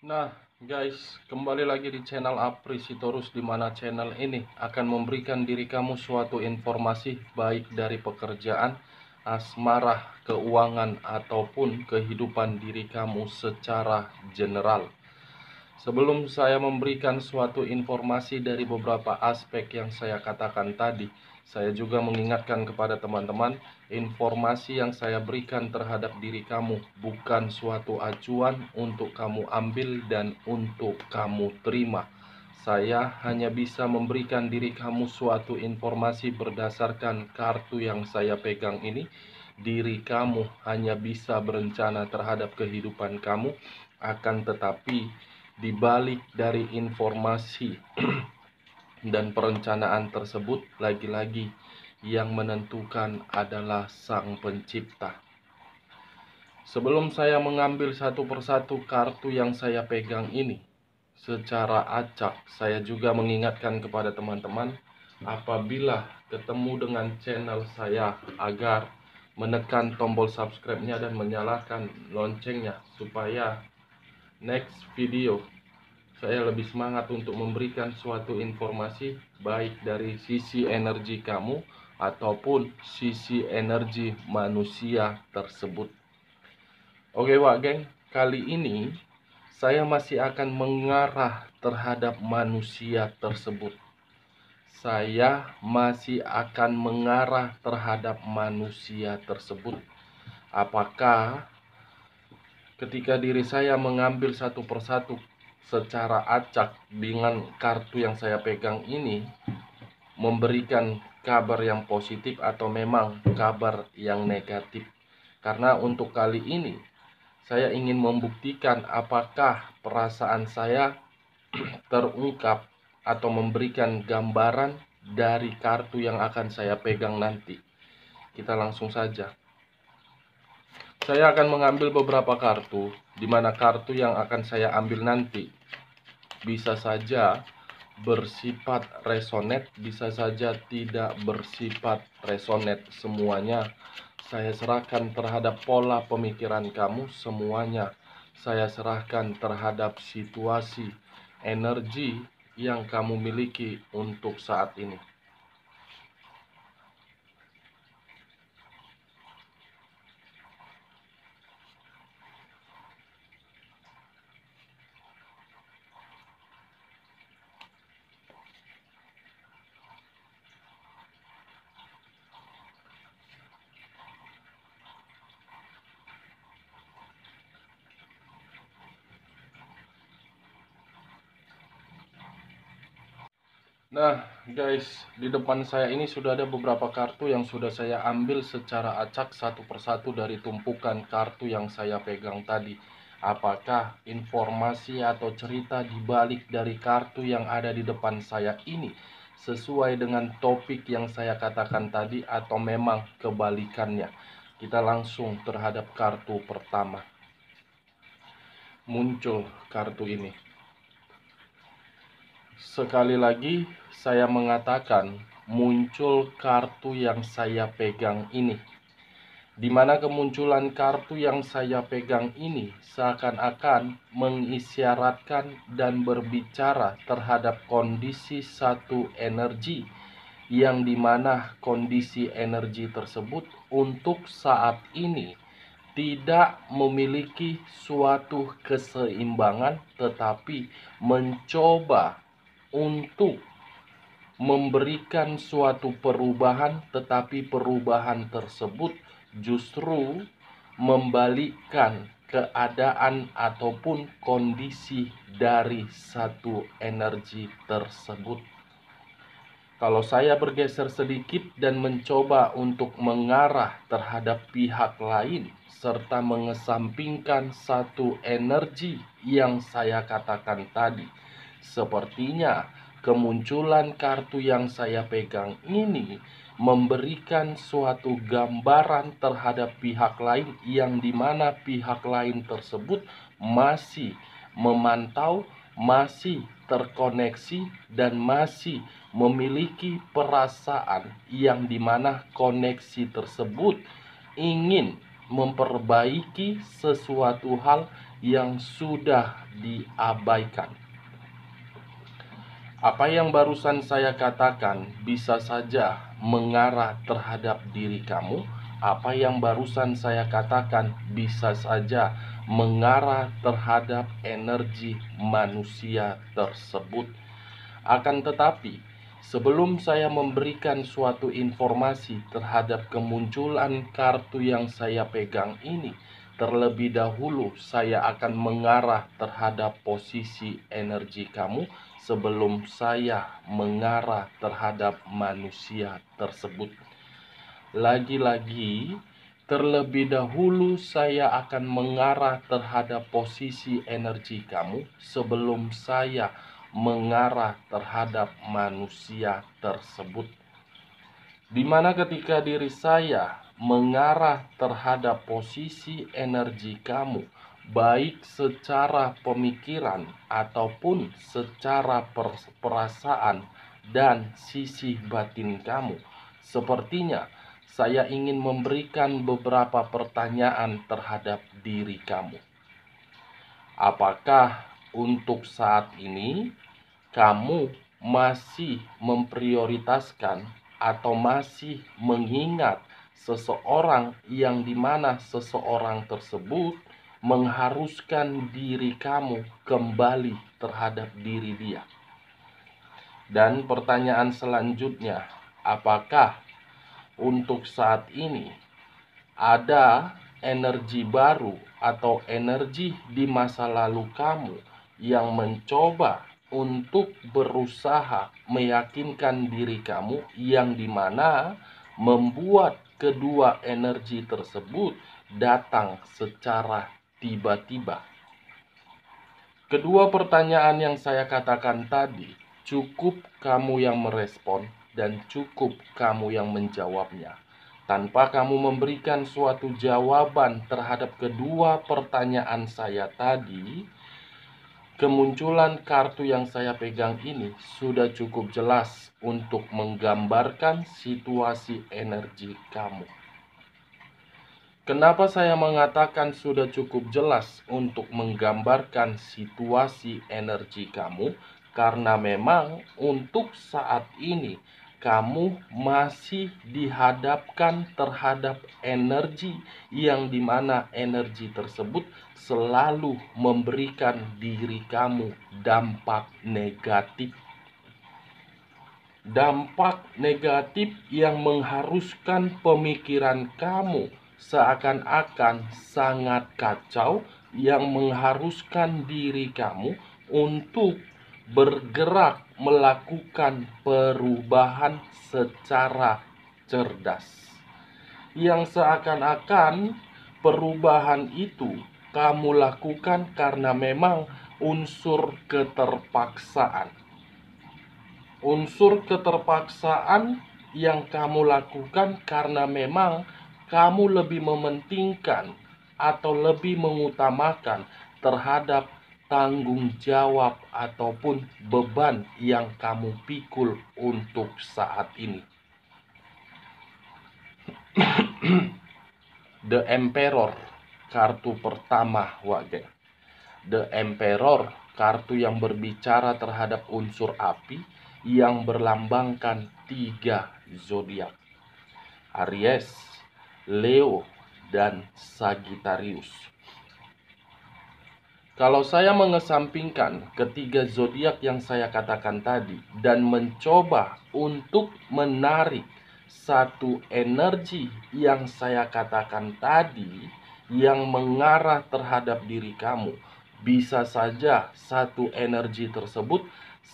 Nah, guys, kembali lagi di channel Apri Sitorus, di mana channel ini akan memberikan diri kamu suatu informasi baik dari pekerjaan, asmara, keuangan, ataupun kehidupan diri kamu secara general. Sebelum saya memberikan suatu informasi dari beberapa aspek yang saya katakan tadi, saya juga mengingatkan kepada teman-teman, informasi yang saya berikan terhadap diri kamu bukan suatu acuan untuk kamu ambil dan untuk kamu terima. Saya hanya bisa memberikan diri kamu suatu informasi berdasarkan kartu yang saya pegang ini. Diri kamu hanya bisa berencana terhadap kehidupan kamu, akan tetapi di balik dari informasi dan perencanaan tersebut, lagi-lagi yang menentukan adalah Sang Pencipta. Sebelum saya mengambil satu persatu kartu yang saya pegang ini secara acak, saya juga mengingatkan kepada teman-teman, apabila ketemu dengan channel saya, agar menekan tombol subscribe-nya dan menyalakan loncengnya, supaya next video saya lebih semangat untuk memberikan suatu informasi baik dari sisi energi kamu ataupun sisi energi manusia tersebut. Oke Wak geng, kali ini saya masih akan mengarah terhadap manusia tersebut. Saya masih akan mengarah terhadap manusia tersebut. Apakah ketika diri saya mengambil satu persatu secara acak dengan kartu yang saya pegang ini memberikan kabar yang positif atau memang kabar yang negatif? Karena untuk kali ini saya ingin membuktikan apakah perasaan saya terungkap atau memberikan gambaran dari kartu yang akan saya pegang nanti. Kita langsung saja. Saya akan mengambil beberapa kartu, di mana kartu yang akan saya ambil nanti bisa saja bersifat resonet, bisa saja tidak bersifat resonet. Semuanya saya serahkan terhadap pola pemikiran kamu, semuanya saya serahkan terhadap situasi energi yang kamu miliki untuk saat ini. Nah guys, di depan saya ini sudah ada beberapa kartu yang sudah saya ambil secara acak satu persatu dari tumpukan kartu yang saya pegang tadi. Apakah informasi atau cerita di balik dari kartu yang ada di depan saya ini sesuai dengan topik yang saya katakan tadi atau memang kebalikannya? Kita langsung terhadap kartu pertama. Muncul kartu ini. Sekali lagi saya mengatakan, muncul kartu yang saya pegang ini. Di mana kemunculan kartu yang saya pegang ini seakan-akan mengisyaratkan dan berbicara terhadap kondisi satu energi, yang dimana kondisi energi tersebut untuk saat ini tidak memiliki suatu keseimbangan, tetapi mencoba untuk memberikan suatu perubahan, tetapi perubahan tersebut justru membalikkan keadaan ataupun kondisi dari satu energi tersebut. Kalau saya bergeser sedikit dan mencoba untuk mengarah terhadap pihak lain serta mengesampingkan satu energi yang saya katakan tadi, sepertinya kemunculan kartu yang saya pegang ini memberikan suatu gambaran terhadap pihak lain, yang dimana pihak lain tersebut masih memantau, masih terkoneksi, dan masih memiliki perasaan yang dimana koneksi tersebut ingin memperbaiki sesuatu hal yang sudah diabaikan. Apa yang barusan saya katakan bisa saja mengarah terhadap diri kamu. Apa yang barusan saya katakan bisa saja mengarah terhadap energi manusia tersebut. Akan tetapi, sebelum saya memberikan suatu informasi terhadap kemunculan kartu yang saya pegang ini, terlebih dahulu saya akan mengarah terhadap posisi energi kamu sebelum saya mengarah terhadap manusia tersebut. Lagi-lagi, terlebih dahulu saya akan mengarah terhadap posisi energi kamu sebelum saya mengarah terhadap manusia tersebut. Dimana ketika diri saya mengarah terhadap posisi energi kamu, baik secara pemikiran ataupun secara perasaan dan sisi batin kamu, sepertinya saya ingin memberikan beberapa pertanyaan terhadap diri kamu. Apakah untuk saat ini kamu masih memprioritaskan atau masih mengingat seseorang yang dimana seseorang tersebut mengharuskan diri kamu kembali terhadap diri dia? Dan pertanyaan selanjutnya, apakah untuk saat ini ada energi baru atau energi di masa lalu kamu yang mencoba untuk berusaha meyakinkan diri kamu, yang dimana membuat kedua energi tersebut datang secara tiba-tiba? Kedua pertanyaan yang saya katakan tadi, cukup kamu yang merespon dan cukup kamu yang menjawabnya. Tanpa kamu memberikan suatu jawaban terhadap kedua pertanyaan saya tadi, kemunculan kartu yang saya pegang ini sudah cukup jelas untuk menggambarkan situasi energi kamu. Kenapa saya mengatakan sudah cukup jelas untuk menggambarkan situasi energi kamu? Karena memang untuk saat ini kamu masih dihadapkan terhadap energi yang dimana energi tersebut selalu memberikan diri kamu dampak negatif. Dampak negatif yang mengharuskan pemikiran kamu seakan-akan sangat kacau, yang mengharuskan diri kamu untuk bergerak melakukan perubahan secara cerdas, yang seakan-akan perubahan itu kamu lakukan karena memang unsur keterpaksaan. Unsur keterpaksaan yang kamu lakukan karena memang kamu lebih mementingkan atau lebih mengutamakan terhadap tanggung jawab ataupun beban yang kamu pikul untuk saat ini. The Emperor, kartu pertama, Wage. The Emperor, kartu yang berbicara terhadap unsur api yang berlambangkan 3 zodiak: Aries, Leo, dan Sagittarius. Kalau saya mengesampingkan ketiga zodiak yang saya katakan tadi dan mencoba untuk menarik satu energi yang saya katakan tadi yang mengarah terhadap diri kamu, bisa saja satu energi tersebut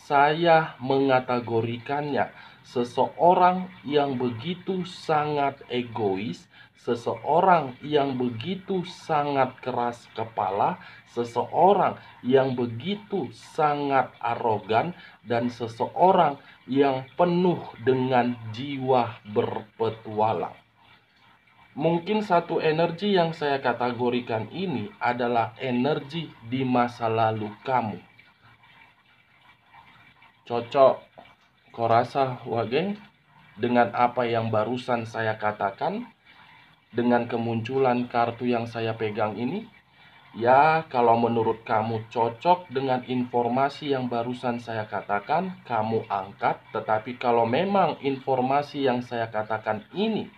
saya mengategorikannya seseorang yang begitu sangat egois, seseorang yang begitu sangat keras kepala, seseorang yang begitu sangat arogan, dan seseorang yang penuh dengan jiwa berpetualang. Mungkin satu energi yang saya kategorikan ini adalah energi di masa lalu kamu. Cocok, kau rasa, Wage, dengan apa yang barusan saya katakan? dengan kemunculan kartu yang saya pegang ini? Ya, kalau menurut kamu cocok dengan informasi yang barusan saya katakan, kamu angkat. Tetapi kalau memang informasi yang saya katakan ini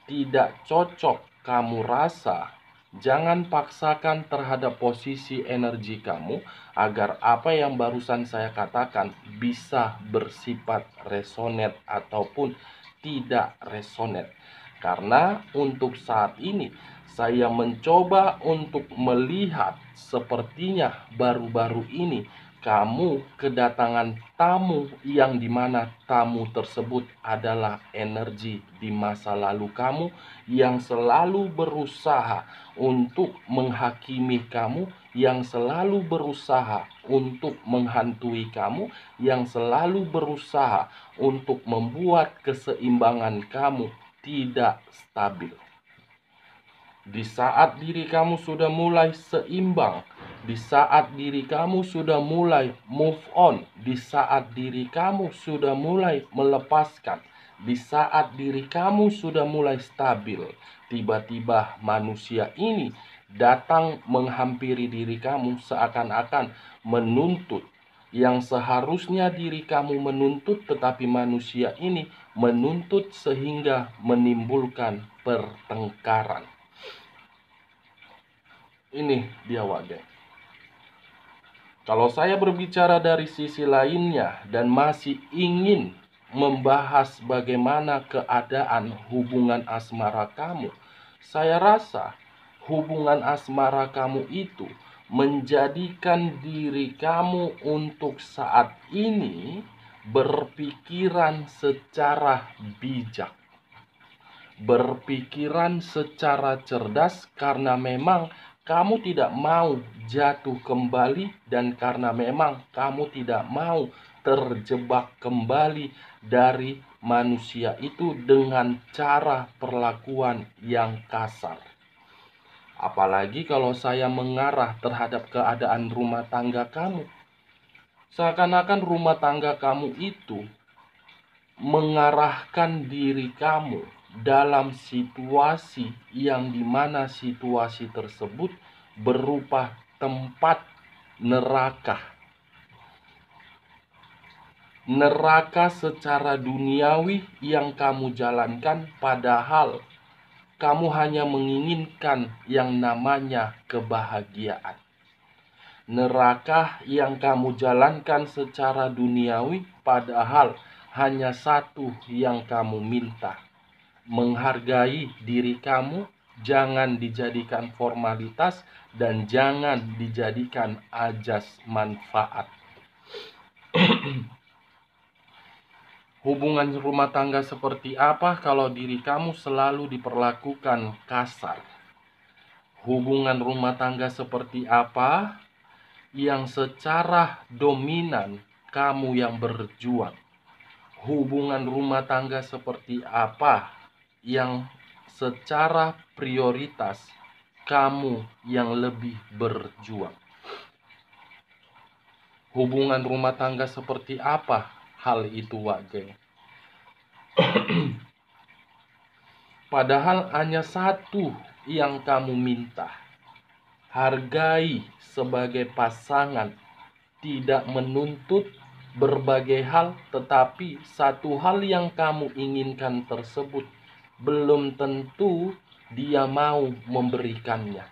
tidak cocok kamu rasa, jangan paksakan terhadap posisi energi kamu agar apa yang barusan saya katakan bisa bersifat resonet ataupun tidak resonet. Karena untuk saat ini saya mencoba untuk melihat, sepertinya baru-baru ini kamu kedatangan tamu yang dimana tamu tersebut adalah energi di masa lalu kamu yang selalu berusaha untuk menghakimi kamu, yang selalu berusaha untuk menghantui kamu, yang selalu berusaha untuk membuat keseimbangan kamu tidak stabil. Di saat diri kamu sudah mulai seimbang, di saat diri kamu sudah mulai move on, di saat diri kamu sudah mulai melepaskan, di saat diri kamu sudah mulai stabil, tiba-tiba manusia ini datang menghampiri diri kamu seakan-akan menuntut yang seharusnya diri kamu menuntut, tetapi manusia ini menuntut sehingga menimbulkan pertengkaran. Ini dia Wage. Kalau saya berbicara dari sisi lainnya dan masih ingin membahas bagaimana keadaan hubungan asmara kamu, saya rasa hubungan asmara kamu itu menjadikan diri kamu untuk saat ini berpikiran secara bijak, berpikiran secara cerdas, karena memang kamu tidak mau jatuh kembali dan karena memang kamu tidak mau terjebak kembali dari manusia itu dengan cara perlakuan yang kasar. Apalagi kalau saya mengarah terhadap keadaan rumah tangga kamu. Seakan-akan rumah tangga kamu itu mengarahkan diri kamu dalam situasi yang dimana situasi tersebut berupa tempat neraka. Neraka secara duniawi yang kamu jalankan, padahal kamu hanya menginginkan yang namanya kebahagiaan. Neraka yang kamu jalankan secara duniawi, padahal hanya satu yang kamu minta: menghargai diri kamu, jangan dijadikan formalitas dan jangan dijadikan ajas manfaat. Hubungan rumah tangga seperti apa kalau diri kamu selalu diperlakukan kasar? Hubungan rumah tangga seperti apa yang secara dominan kamu yang berjuang? Hubungan rumah tangga seperti apa yang secara prioritas kamu yang lebih berjuang? Hubungan rumah tangga seperti apa hal itu, Wage? Padahal hanya satu yang kamu minta: hargai sebagai pasangan, tidak menuntut berbagai hal, tetapi satu hal yang kamu inginkan tersebut belum tentu dia mau memberikannya.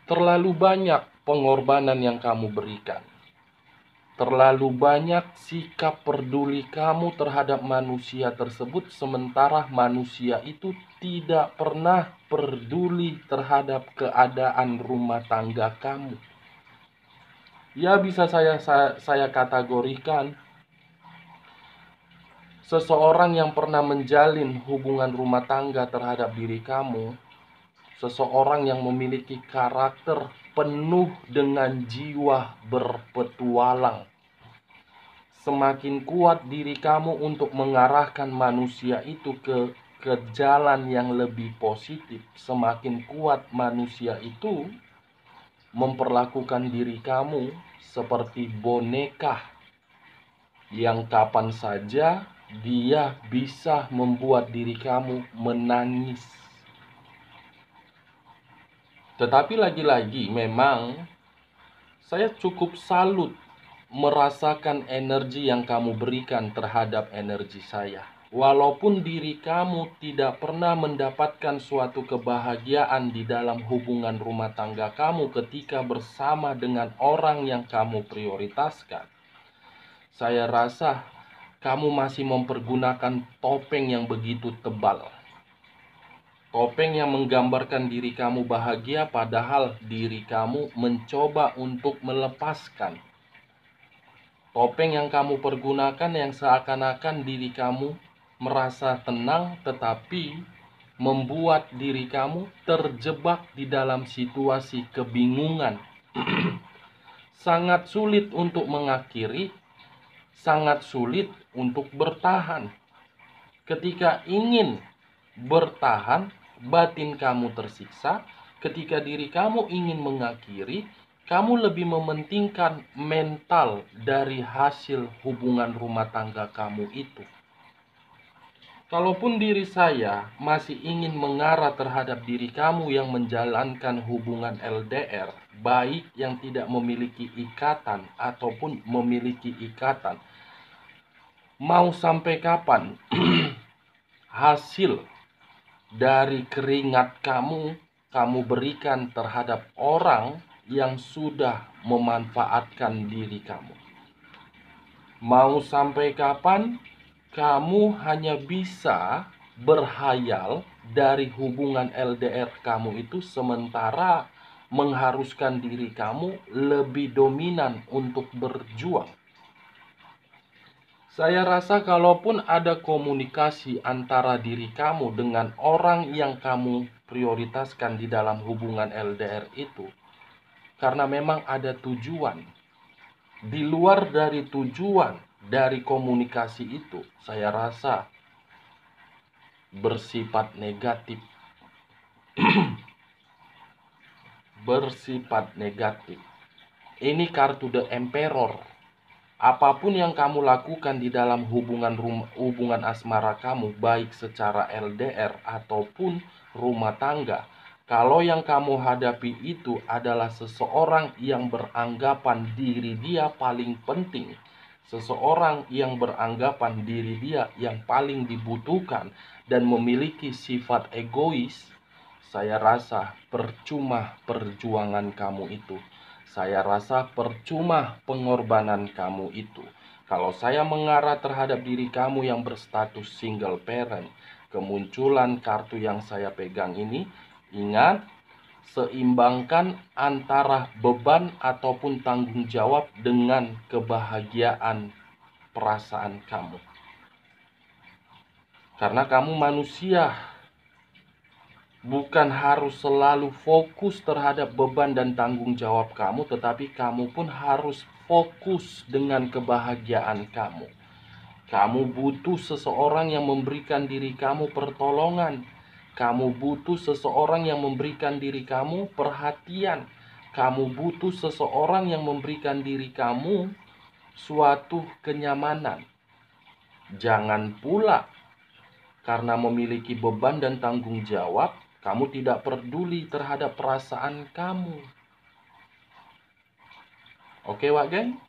Terlalu banyak pengorbanan yang kamu berikan. Terlalu banyak sikap peduli kamu terhadap manusia tersebut, sementara manusia itu tidak pernah peduli terhadap keadaan rumah tangga kamu. Ya, bisa saya kategorikan seseorang yang pernah menjalin hubungan rumah tangga terhadap diri kamu, seseorang yang memiliki karakter penuh dengan jiwa berpetualang. Semakin kuat diri kamu untuk mengarahkan manusia itu ke jalan yang lebih positif, semakin kuat manusia itu memperlakukan diri kamu seperti boneka yang kapan saja dia bisa membuat diri kamu menangis. Tetapi lagi-lagi memang saya cukup salut merasakan energi yang kamu berikan terhadap energi saya. Walaupun diri kamu tidak pernah mendapatkan suatu kebahagiaan di dalam hubungan rumah tangga kamu ketika bersama dengan orang yang kamu prioritaskan, saya rasa kamu masih mempergunakan topeng yang begitu tebal. Topeng yang menggambarkan diri kamu bahagia padahal diri kamu mencoba untuk melepaskan. Topeng yang kamu pergunakan yang seakan-akan diri kamu merasa tenang tetapi membuat diri kamu terjebak di dalam situasi kebingungan. Sangat sulit untuk mengakhiri, sangat sulit untuk bertahan. Ketika ingin bertahan, batin kamu tersiksa. Ketika diri kamu ingin mengakhiri, kamu lebih mementingkan mental dari hasil hubungan rumah tangga kamu itu. Kalaupun diri saya masih ingin mengarah terhadap diri kamu yang menjalankan hubungan LDR, baik yang tidak memiliki ikatan ataupun memiliki ikatan, mau sampai kapan hasil dari keringat kamu berikan terhadap orang yang sudah memanfaatkan diri kamu? Mau sampai kapan kamu hanya bisa berhayal dari hubungan LDR kamu itu sementara mengharuskan diri kamu lebih dominan untuk berjuang? Saya rasa kalaupun ada komunikasi antara diri kamu dengan orang yang kamu prioritaskan di dalam hubungan LDR itu, karena memang ada tujuan. Di luar dari tujuan dari komunikasi itu, saya rasa bersifat negatif. Bersifat negatif. Ini kartu The Emperor. Apapun yang kamu lakukan di dalam hubungan asmara kamu, baik secara LDR ataupun rumah tangga, kalau yang kamu hadapi itu adalah seseorang yang beranggapan diri dia paling penting, seseorang yang beranggapan diri dia yang paling dibutuhkan dan memiliki sifat egois, saya rasa percuma perjuangan kamu itu. Saya rasa percuma pengorbanan kamu itu. Kalau saya mengarah terhadap diri kamu yang berstatus single parent, kemunculan kartu yang saya pegang ini, ingat, seimbangkan antara beban ataupun tanggung jawab dengan kebahagiaan perasaan kamu. Karena kamu manusia, bukan harus selalu fokus terhadap beban dan tanggung jawab kamu, tetapi kamu pun harus fokus dengan kebahagiaan kamu. Kamu butuh seseorang yang memberikan diri kamu pertolongan. Kamu butuh seseorang yang memberikan diri kamu perhatian. Kamu butuh seseorang yang memberikan diri kamu suatu kenyamanan. Jangan pula karena memiliki beban dan tanggung jawab, kamu tidak peduli terhadap perasaan kamu. Oke, Wak Geng?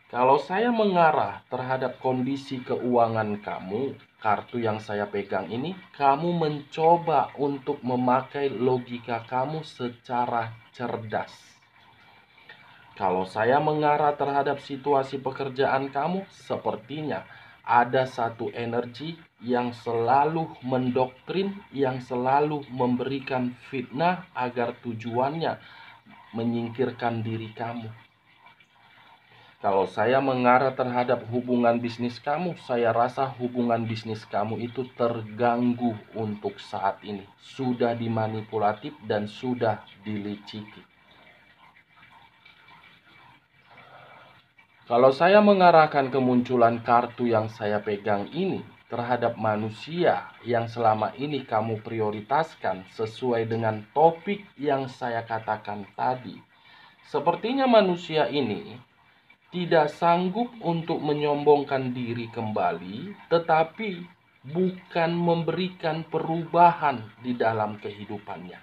Kalau saya mengarah terhadap kondisi keuangan kamu, kartu yang saya pegang ini, kamu mencoba untuk memakai logika kamu secara cerdas. Kalau saya mengarah terhadap situasi pekerjaan kamu, sepertinya ada satu energi yang selalu mendoktrin, yang selalu memberikan fitnah agar tujuannya menyingkirkan diri kamu. Kalau saya mengarah terhadap hubungan bisnis kamu, saya rasa hubungan bisnis kamu itu terganggu untuk saat ini. Sudah dimanipulatif dan sudah diliciki. Kalau saya mengarahkan kemunculan kartu yang saya pegang ini terhadap manusia yang selama ini kamu prioritaskan sesuai dengan topik yang saya katakan tadi, sepertinya manusia ini tidak sanggup untuk menyombongkan diri kembali, tetapi bukan memberikan perubahan di dalam kehidupannya.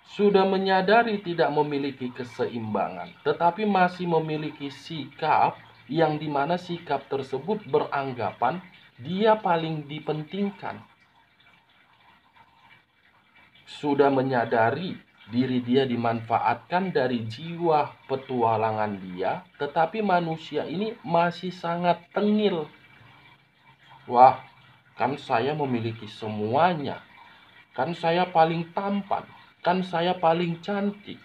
Sudah menyadari tidak memiliki keseimbangan, tetapi masih memiliki sikap yang dimana sikap tersebut beranggapan dia paling dipentingkan. Sudah menyadari diri dia dimanfaatkan dari jiwa petualangan dia, tetapi manusia ini masih sangat tengil. Wah, kan saya memiliki semuanya. Kan saya paling tampan. Kan saya paling cantik.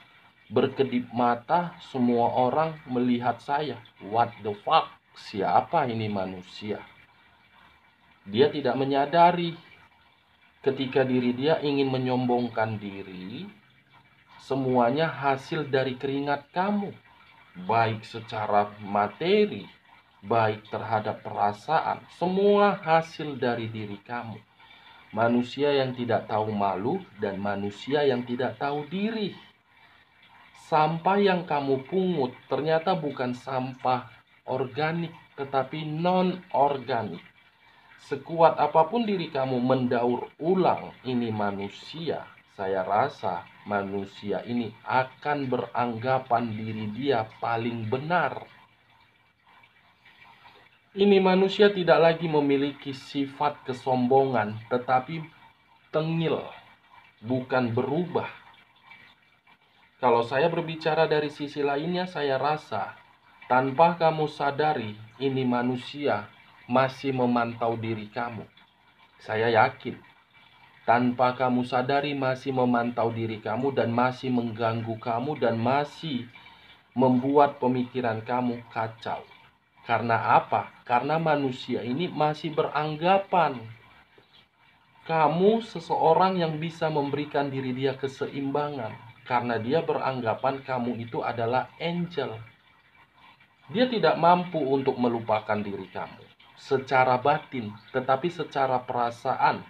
Berkedip mata, semua orang melihat saya. What the fuck? Siapa ini manusia? Dia tidak menyadari ketika diri dia ingin menyombongkan diri, semuanya hasil dari keringat kamu, baik secara materi, baik terhadap perasaan, semua hasil dari diri kamu. Manusia yang tidak tahu malu dan manusia yang tidak tahu diri. Sampah yang kamu pungut ternyata bukan sampah organik, tetapi non-organik. Sekuat apapun diri kamu mendaur ulang ini manusia, saya rasa manusia ini akan beranggapan diri dia paling benar. Ini manusia tidak lagi memiliki sifat kesombongan, tetapi tengil, bukan berubah. Kalau saya berbicara dari sisi lainnya, saya rasa tanpa kamu sadari, ini manusia masih memantau diri kamu. Saya yakin tanpa kamu sadari masih memantau diri kamu dan masih mengganggu kamu dan masih membuat pemikiran kamu kacau. Karena apa? Karena manusia ini masih beranggapan kamu seseorang yang bisa memberikan diri dia keseimbangan. Karena dia beranggapan kamu itu adalah angel. Dia tidak mampu untuk melupakan diri kamu secara batin, tetapi secara perasaan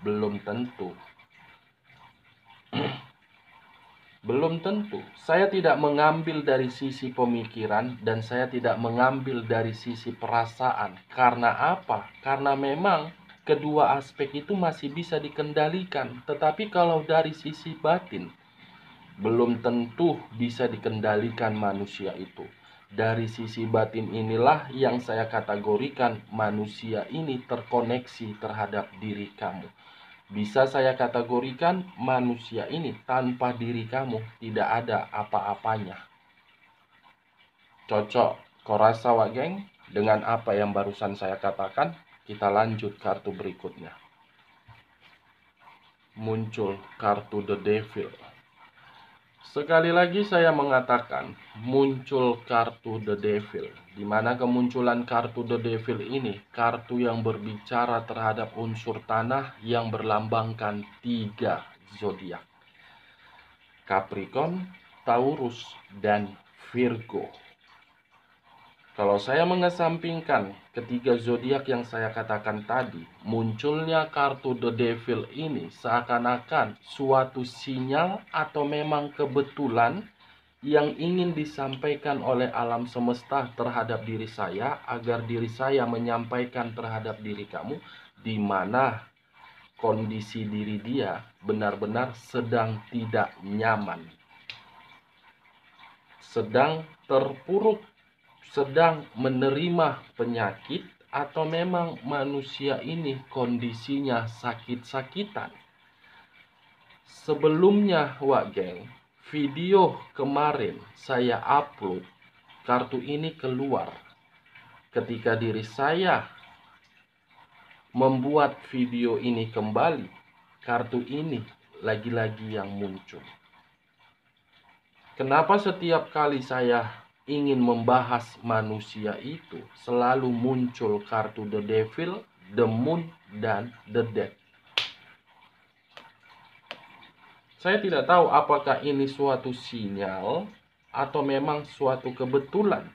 belum tentu. Belum tentu. Saya tidak mengambil dari sisi pemikiran dan saya tidak mengambil dari sisi perasaan. Karena apa? Karena memang kedua aspek itu masih bisa dikendalikan. Tetapi kalau dari sisi batin, belum tentu bisa dikendalikan manusia itu. Dari sisi batin inilah yang saya kategorikan manusia ini terkoneksi terhadap diri kamu. Bisa saya kategorikan manusia ini tanpa diri kamu tidak ada apa-apanya. Cocok, kau rasa Wak Geng? Dengan apa yang barusan saya katakan, kita lanjut kartu berikutnya. Muncul kartu The Devil. Sekali lagi saya mengatakan muncul kartu The Devil. Di mana kemunculan kartu The Devil ini kartu yang berbicara terhadap unsur tanah yang berlambangkan 3 zodiak. Capricorn, Taurus, dan Virgo. Kalau saya mengesampingkan ketiga zodiak yang saya katakan tadi, munculnya kartu The Devil ini seakan-akan suatu sinyal atau memang kebetulan yang ingin disampaikan oleh alam semesta terhadap diri saya agar diri saya menyampaikan terhadap diri kamu di mana kondisi diri dia benar-benar sedang tidak nyaman, sedang terpuruk, sedang menerima penyakit, atau memang manusia ini kondisinya sakit-sakitan. Sebelumnya Wak Geng, video kemarin saya upload, kartu ini keluar. Ketika diri saya membuat video ini kembali, kartu ini lagi-lagi yang muncul. Kenapa setiap kali saya ingin membahas manusia itu selalu muncul kartu The Devil, The Moon, dan The Death? Saya tidak tahu apakah ini suatu sinyal atau memang suatu kebetulan.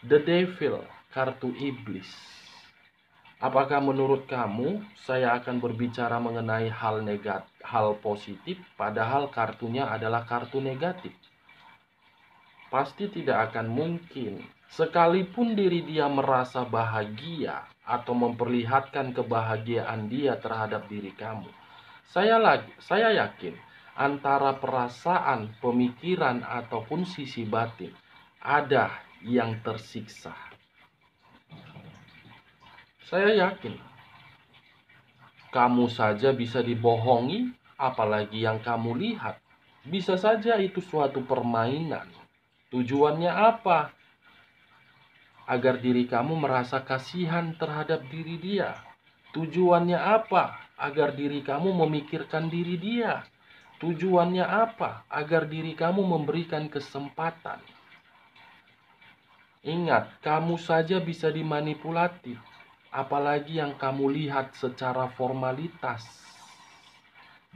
The Devil, kartu iblis. Apakah menurut kamu saya akan berbicara mengenai hal positif padahal kartunya adalah kartu negatif? pasti tidak akan mungkin. Sekalipun diri dia merasa bahagia atau memperlihatkan kebahagiaan dia terhadap diri kamu, saya yakin antara perasaan, pemikiran, ataupun sisi batin ada yang tersiksa. Saya yakin kamu saja bisa dibohongi, apalagi yang kamu lihat. Bisa saja itu suatu permainan. Tujuannya apa? Agar diri kamu merasa kasihan terhadap diri dia. Tujuannya apa? Agar diri kamu memikirkan diri dia. Tujuannya apa? Agar diri kamu memberikan kesempatan. Ingat, kamu saja bisa dimanipulasi, apalagi yang kamu lihat secara formalitas.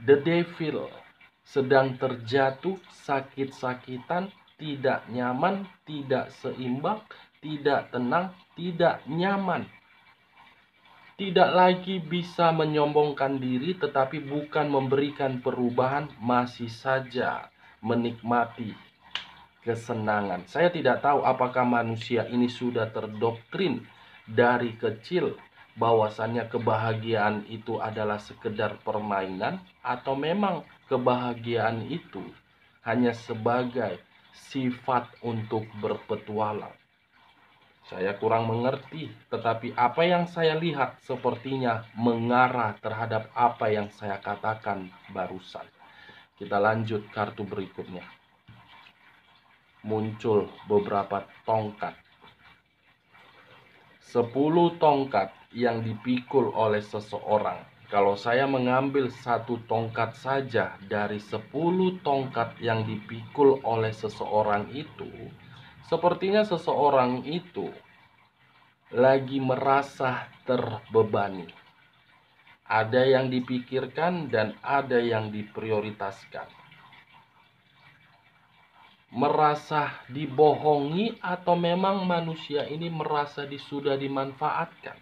The devil sedang terjatuh, sakit-sakitan, tidak nyaman, tidak seimbang, tidak tenang, tidak nyaman. Tidak lagi bisa menyombongkan diri, tetapi bukan memberikan perubahan, masih saja menikmati kesenangan. Saya tidak tahu apakah manusia ini sudah terdoktrin dari kecil bahwasannya kebahagiaan itu adalah sekedar permainan, atau memang kebahagiaan itu hanya sebagai sifat untuk berpetualang. Saya kurang mengerti, tetapi apa yang saya lihat sepertinya mengarah terhadap apa yang saya katakan barusan. Kita lanjut kartu berikutnya. Muncul beberapa tongkat. 10 tongkat yang dipikul oleh seseorang. Kalau saya mengambil satu tongkat saja dari 10 tongkat yang dipikul oleh seseorang itu, sepertinya seseorang itu lagi merasa terbebani. Ada yang dipikirkan dan ada yang diprioritaskan. Merasa dibohongi atau memang manusia ini merasa sudah dimanfaatkan.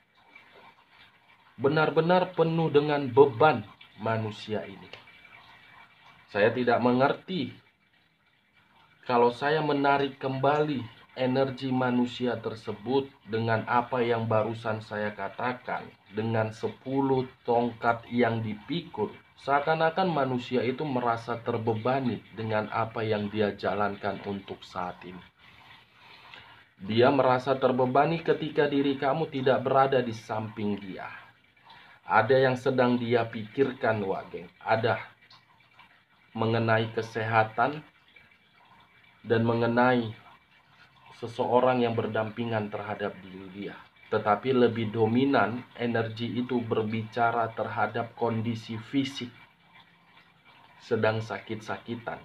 Benar-benar penuh dengan beban manusia ini. Saya tidak mengerti kalau saya menarik kembali energi manusia tersebut dengan apa yang barusan saya katakan, dengan 10 tongkat yang dipikul, seakan-akan manusia itu merasa terbebani dengan apa yang dia jalankan untuk saat ini. Dia merasa terbebani ketika diri kamu tidak berada di samping dia. Ada yang sedang dia pikirkan, Wageng. Ada mengenai kesehatan dan mengenai seseorang yang berdampingan terhadap diri dia. Tetapi lebih dominan energi itu berbicara terhadap kondisi fisik, sedang sakit-sakitan.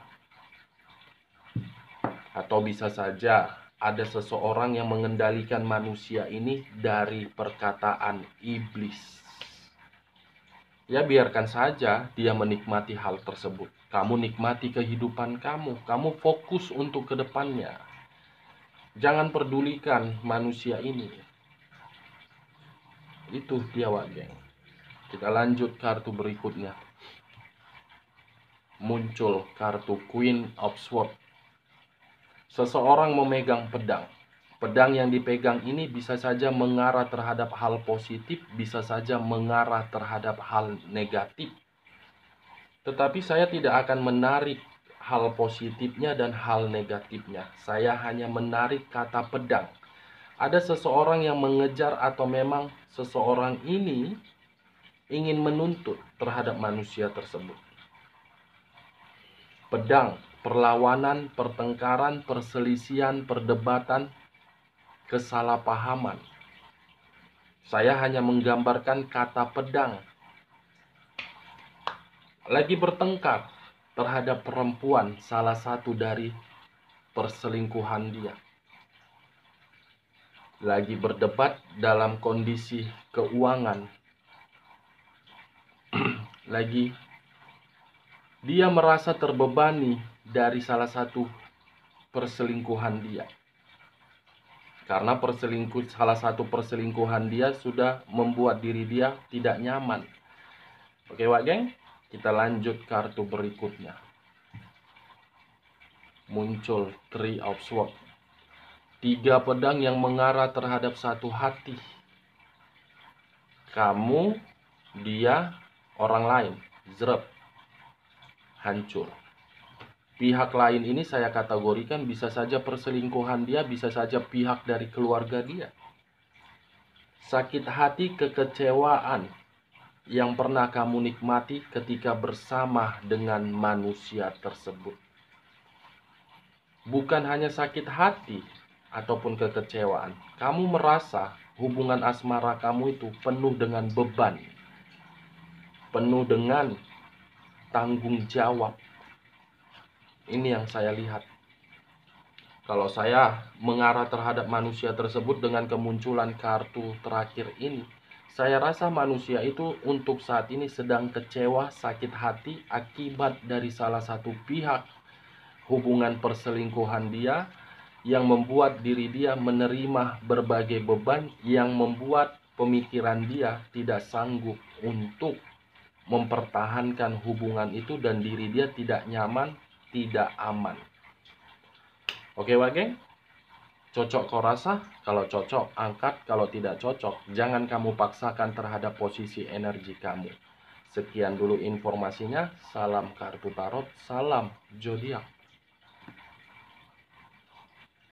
Atau bisa saja ada seseorang yang mengendalikan manusia ini dari perkataan iblis. Ya, biarkan saja dia menikmati hal tersebut. Kamu nikmati kehidupan kamu. Kamu fokus untuk kedepannya. Jangan pedulikan manusia ini. Itu dia, Wageng. Kita lanjut kartu berikutnya. Muncul kartu Queen of Swords. Seseorang memegang pedang. Pedang yang dipegang ini bisa saja mengarah terhadap hal positif, bisa saja mengarah terhadap hal negatif. Tetapi saya tidak akan menarik hal positifnya dan hal negatifnya. Saya hanya menarik kata pedang. Ada seseorang yang mengejar atau memang seseorang ini ingin menuntut terhadap manusia tersebut. Pedang, perlawanan, pertengkaran, perselisihan, perdebatan, kesalahpahaman. Saya hanya menggambarkan kata pedang. Lagi bertengkar terhadap perempuan, salah satu dari perselingkuhan dia. Lagi berdebat dalam kondisi keuangan. Lagi dia merasa terbebani dari salah satu perselingkuhan dia. Karena salah satu perselingkuhan dia sudah membuat diri dia tidak nyaman. Oke, Wak Geng, kita lanjut kartu berikutnya. muncul Three of Swords. 3 pedang yang mengarah terhadap satu hati. Kamu, dia, orang lain. Zrep. Hancur. Pihak lain ini saya kategorikan bisa saja perselingkuhan dia, bisa saja pihak dari keluarga dia. Sakit hati, kekecewaan yang pernah kamu nikmati ketika bersama dengan manusia tersebut. Bukan hanya sakit hati ataupun kekecewaan. Kamu merasa hubungan asmara kamu itu penuh dengan beban, penuh dengan tanggung jawab. Ini yang saya lihat. Kalau saya mengarah terhadap manusia tersebut dengan kemunculan kartu terakhir ini, saya rasa manusia itu untuk saat ini sedang kecewa, sakit hati akibat dari salah satu pihak hubungan perselingkuhan dia, yang membuat diri dia menerima berbagai beban, yang membuat pemikiran dia tidak sanggup untuk mempertahankan hubungan itu, dan diri dia tidak nyaman, tidak aman. Oke geng, cocok kau rasa? Kalau cocok, angkat. Kalau tidak cocok, jangan kamu paksakan terhadap posisi energi kamu. Sekian dulu informasinya. Salam kartu tarot, salam zodiak.